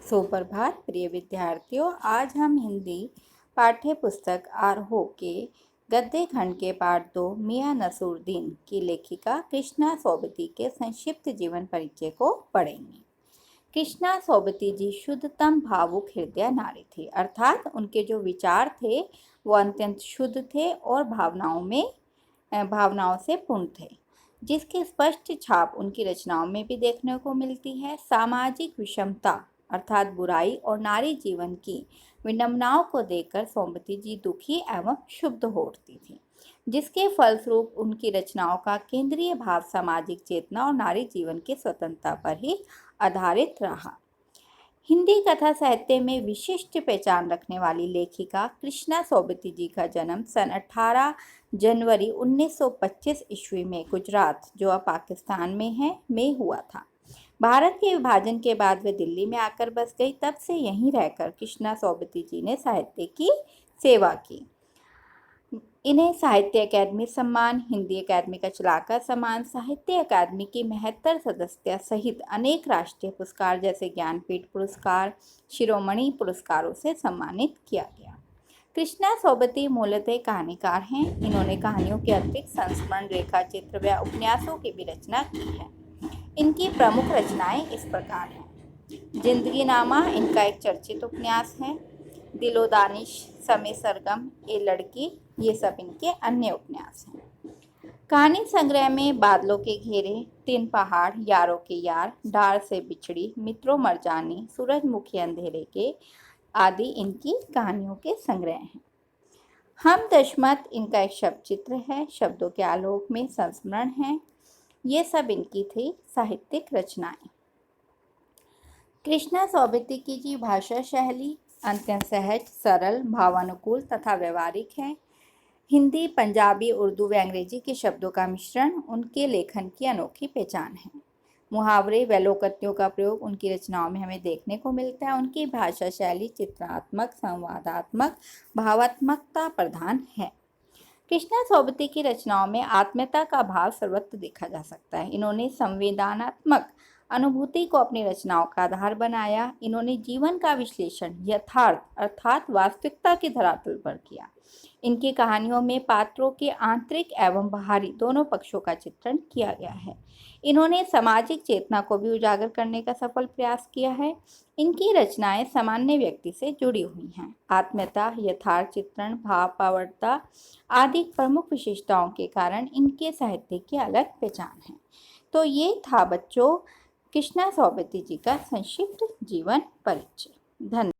सुप्रभात प्रिय विद्यार्थियों, आज हम हिंदी पाठ्य पुस्तक आरोह के गद्य खंड के पाठ 2 मियां नसरुद्दीन की लेखिका कृष्णा सोबती के संक्षिप्त जीवन परिचय को पढ़ेंगे। कृष्णा सोबती जी शुद्धतम भावुक हृदय नारी थी, अर्थात उनके जो विचार थे वो अत्यंत शुद्ध थे और भावनाओं से पूर्ण थे, जिसकी स्पष्ट छाप उनकी रचनाओं में भी देखने को मिलती है। सामाजिक विषमता अर्थात बुराई और नारी जीवन की विडंबनाओं को देखकर सोबती जी दुखी एवं क्षुब्ध हो उठती थी, जिसके फलस्वरूप उनकी रचनाओं का केंद्रीय भाव सामाजिक चेतना और नारी जीवन की स्वतंत्रता पर ही आधारित रहा। हिंदी कथा साहित्य में विशिष्ट पहचान रखने वाली लेखिका कृष्णा सोबती जी का जन्म सन 18 जनवरी 1925 ईस्वी में गुजरात, जो अब पाकिस्तान में है, में हुआ था। भारत के विभाजन के बाद वे दिल्ली में आकर बस गई। तब से यहीं रहकर कृष्णा सोबती जी ने साहित्य की सेवा की। इन्हें साहित्य अकादमी सम्मान, हिंदी अकादमी का चलाकर सम्मान, साहित्य अकादमी की 72 सदस्यता सहित अनेक राष्ट्रीय पुरस्कार जैसे ज्ञानपीठ पुरस्कार, शिरोमणि पुरस्कारों से सम्मानित किया गया। कृष्णा सोबती मूलतः कहानीकार हैं। इन्होंने कहानियों के अतिरिक्त संस्मरण, रेखा चित्र व उपन्यासों की भी रचना की है। इनकी प्रमुख रचनाएं इस प्रकार हैं। जिंदगीनामा इनका एक चर्चित उपन्यास है। दिलो दानिश, समय सरगम, ए लड़की, ये सब इनके अन्य उपन्यास हैं। कहानी संग्रह में बादलों के घेरे, 3 पहाड़, यारों के यार, डार से बिछड़ी, मित्रों मरजानी, सूरजमुखी अंधेरे के आदि इनकी कहानियों के संग्रह हैं। हम दशमत इनका एक शब्द चित्र है। शब्दों के आलोक में संस्मरण है। ये सब इनकी थी साहित्यिक रचनाएं। कृष्णा सोबती की जी भाषा शैली अत्यंत सहज, सरल, भावानुकूल तथा व्यवहारिक है। हिंदी, पंजाबी, उर्दू व अंग्रेजी के शब्दों का मिश्रण उनके लेखन की अनोखी पहचान है। मुहावरे व लोकोक्तियों का प्रयोग उनकी रचनाओं में हमें देखने को मिलता है। उनकी भाषा शैली चित्रात्मक, संवादात्मक, भावात्मकता प्रधान है। कृष्णा सोबती की रचनाओं में आत्मीयता का भाव सर्वत्र देखा जा सकता है। इन्होंने संवेदनात्मक अनुभूति को अपनी रचनाओं का आधार बनाया। इन्होंने जीवन का विश्लेषण यथार्थ अर्थात वास्तविकता के धरातल पर किया। इनकी कहानियों में पात्रों के आंतरिक एवं बाहरी दोनों पक्षों का चित्रण किया गया है। इन्होंने सामाजिक चेतना को भी उजागर करने का सफल प्रयास किया है। इनकी रचनाएं सामान्य व्यक्ति से जुड़ी हुई हैं। आत्मीयता, यथार्थ चित्रण, भावप्रवणता आदि प्रमुख विशेषताओं के कारण इनके साहित्य की अलग पहचान है। तो ये था बच्चों कृष्णा सोबती जी का संक्षिप्त जीवन परिचय। धन्यवाद।